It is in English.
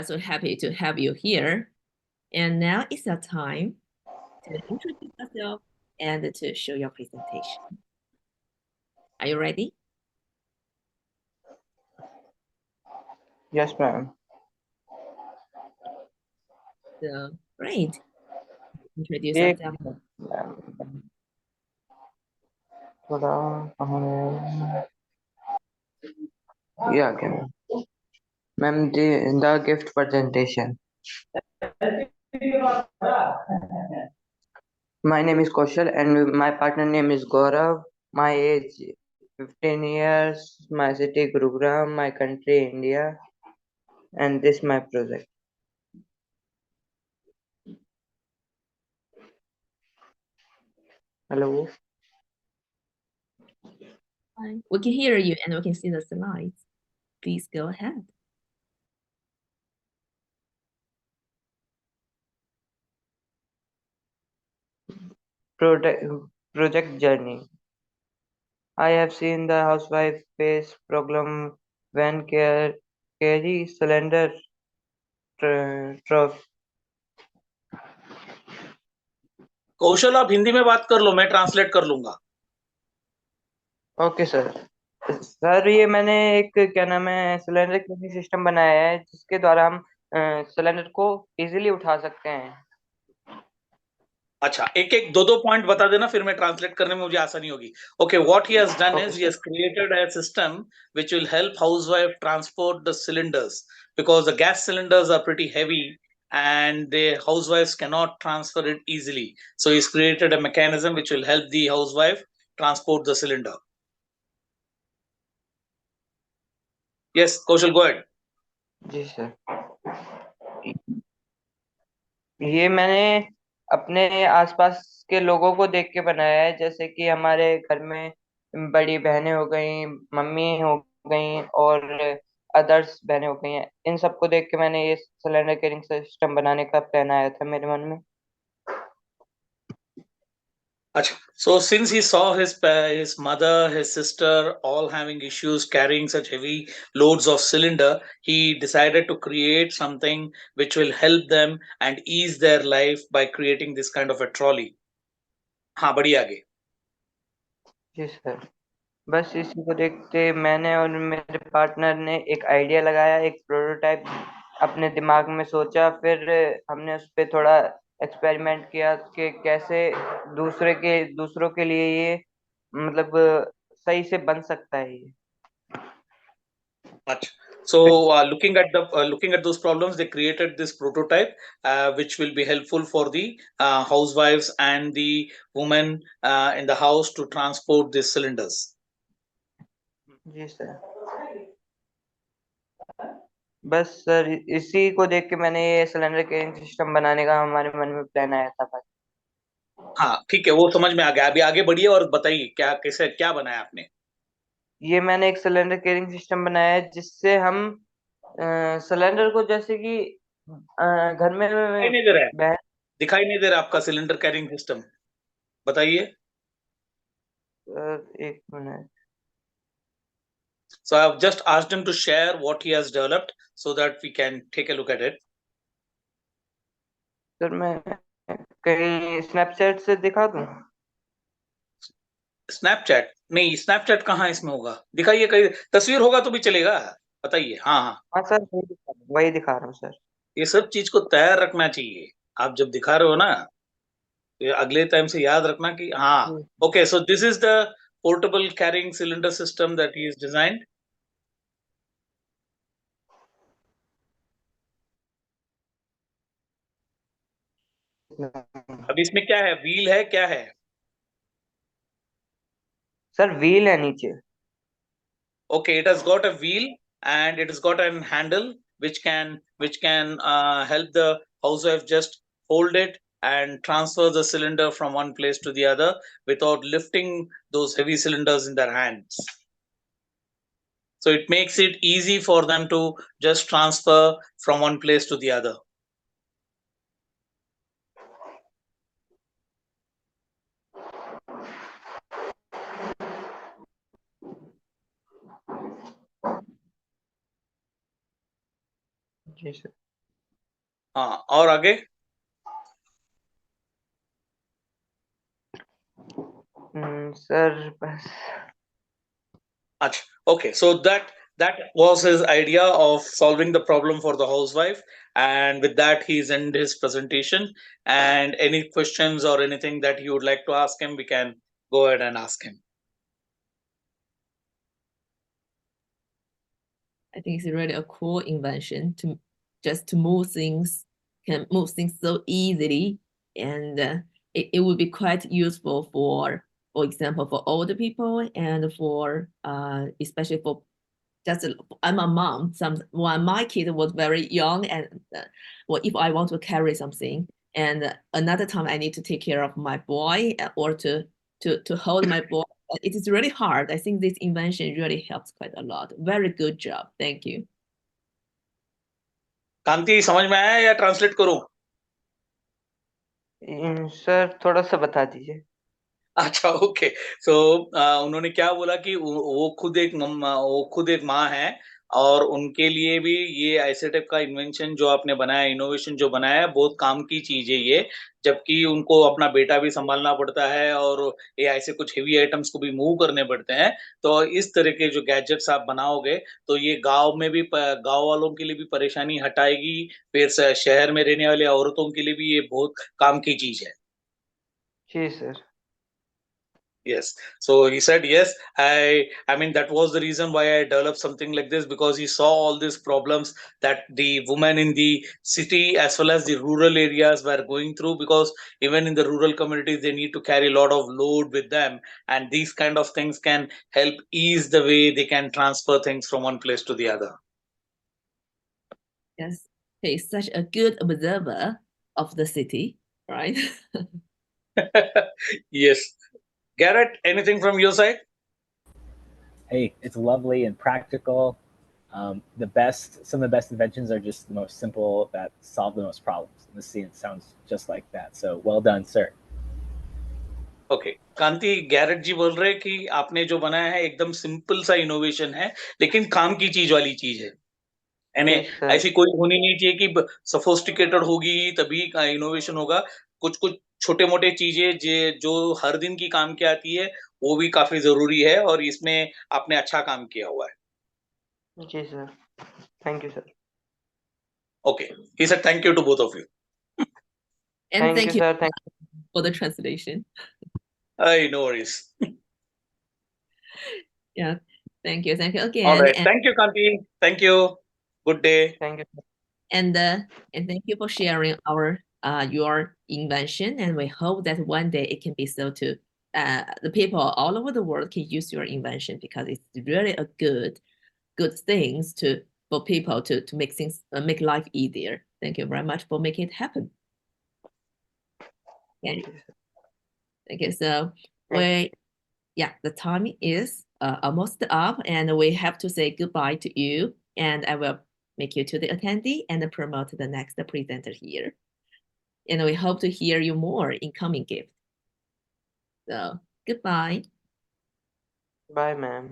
are so happy to have you here. And now it's your time to introduce yourself and to show your presentation. Are you ready? Yes, ma'am. So, great. Introduce एक yourself. Ma'am थोड़ा हमें ये आ गया ma'am the gift presentation My name is Kaushal and my partner name is Gaurav. My age 15 years, my city Gurugram, my country India, and this my project. Hello. We can hear you and we can see the slides. Please go ahead. Project journey. I have seen the housewife face problem when carry cylinder trough. कौशल आप हिंदी में बात कर लो, मैं translate कर लूंगा. Okay sir. Sir ये मैंने एक क्या नाम है सिलेंडर क्लीनिंग सिस्टम बनाया है जिसके द्वारा हम सिलेंडर को इजीली उठा सकते हैं. अच्छा, एक एक दो पॉइंट बता देना, फिर मैं ट्रांसलेट करने में मुझे आसानी होगी. Okay, what he has done is he has created a system which will help housewife transport the cylinders because the gas cylinders are pretty heavy and the housewives cannot transfer it easily. So he's created a mechanism which will help the housewife transport the cylinder. Yes, Kaushal, go ahead. Ji sir. ये मैंने अपने आसपास के लोगों को देख के बनाया है, जैसे कि हमारे घर में बड़ी बहनें हो गई, मम्मी हो गई और अदर्स बहनें हो गई हैं. इन सबको देख के मैंने ये सिलेंडर कैरिंग सिस्टम बनाने का प्लान आया था मेरे मन में. Achha. So since he saw his mother, his sister all having issues carrying such heavy loads of cylinder, he decided to create something which will help them and ease their life by creating this kind of a trolley. हाँ, बढ़िया आगे. जी sir. बस इसी को देखते मैंने और मेरे पार्टनर ने एक आइडिया लगाया, एक प्रोटोटाइप अपने दिमाग में सोचा, फिर हमने उस पे थोड़ा एक्सपेरिमेंट किया कि कैसे दूसरों के लिए ये मतलब सही से बन सकता है ये. Achha. So looking at those problems, they created this prototype, which will be helpful for the housewives and the women in the house to transport these cylinders. जी सर. बस सर इसी को देख के मैंने ये सिलेंडर कैरिंग सिस्टम बनाने का हमारे मन में प्लान आया था बस. हाँ, ठीक है, वो समझ में आ गया. अभी आगे बढ़िए और बताइए क्या कैसे क्या बनाया आपने. ये मैंने एक सिलेंडर कैरिंग सिस्टम बनाया है जिससे हम सिलेंडर को जैसे कि घर में दिखाई नहीं दे रहा है, बहन. दिखाई नहीं दे रहा आपका सिलेंडर कैरिंग सिस्टम. बताइए. एक minute. So I've just asked him to share what he has developed so that we can take a look at it. Sir मैं कहीं स्नैपचैट से दिखा दूं. स्नैपचैट नहीं, स्नैपचैट कहाँ इसमें होगा, दिखाइए. कहीं तस्वीर होगा तो भी चलेगा. बताइए. हाँ हाँ, हाँ सर वही दिखा रहा हूँ सर. ये सब चीज को तैयार रखना चाहिए. आप जब दिखा रहे हो ना, तो ये अगले टाइम से याद रखना कि हाँ. Okay, so this is the portable carrying cylinder system that he is designed. अब इसमें क्या है, व्हील है, क्या है? सर व्हील है नीचे. Okay, it has got a wheel and it has got an handle which can help the housewife just hold it and transfer the cylinder from one place to the other without lifting those heavy cylinders in their hands. So it makes it easy for them to just transfer from one place to the other. जी सर. हाँ, और आगे? Sir बस Achha. Okay, so that was his idea of solving the problem for the housewife, and with that he's end his presentation. And any questions or anything that you would like to ask him, we can go ahead and ask him. I think it's really a cool invention to just to move things, can move things so easily, and it would be quite useful for example, for older people and for especially for just I'm a mom. When my kid was very young, and well, if I want to carry something, and another time I need to take care of my boy or to hold my boy, it is really hard. I think this invention really helps quite a lot. Very good job. Thank you. कांति, समझ में आया या translate करूं? Sir थोड़ा सा बता दीजिए। अच्छा, ओके। सो उन्होंने क्या बोला कि वो खुद एक माँ है, और उनके लिए भी ये ऐसे टाइप का इन्वेंशन जो आपने बनाया, इनोवेशन जो बनाया है, बहुत काम की चीज है ये। जबकि उनको अपना बेटा भी संभालना पड़ता है, और ये ऐसे कुछ हेवी आइटम्स को भी मूव करने पड़ते हैं। तो इस तरह के जो गैजेट्स आप बनाओगे, तो ये गांव में भी गांव वालों के लिए भी परेशानी हटाएगी, फिर शहर में रहने वाली औरतों के लिए भी ये बहुत काम की चीज है। जी sir. Yes. So he said, yes, I mean, that was the reason why I developed something like this, because he saw all these problems that the women in the city as well as the rural areas were going through, because even in the rural communities, they need to carry a lot of load with them. And these kind of things can help ease the way they can transfer things from one place to the other. Yes, he's such a good observer of the city, right? Yes. Garrett, anything from your side? Hey, it's lovely and practical. Some of the best inventions are just the most simple that solve the most problems. This scene sounds just like that. So well done, sir. Okay, Kanti, Garrett ji बोल रहे कि आपने जो बनाया है एकदम simple सा innovation है, लेकिन काम की चीज वाली चीज है। यानी जी सर। ऐसी कोई होनी नहीं चाहिए कि सोफिस्टिकेटेड होगी तभी इनोवेशन होगा। कुछ कुछ छोटे मोटे चीजें जो हर दिन की काम की आती है, वो भी काफी जरूरी है, और इसमें आपने अच्छा काम किया हुआ है। जी sir, thank you sir. Okay, he said thank you to both of you. And thank you sir, thank for the translation. Hey, no worries. Yeah, thank you again. All right, And thank you, Kanti. Thank you. Good day. Thank you. and thank you for sharing your invention, and we hope that one day it can be so to the people all over the world can use your invention, because it's really a good things for people to make things make life easier. Thank you very much for making it happen. Okay. Thank you. So the time is almost up, and we have to say goodbye to you, and I will make you to the attendee and promote the next presenter here. And we hope to hear you more in coming gift. So goodbye. Bye ma'am.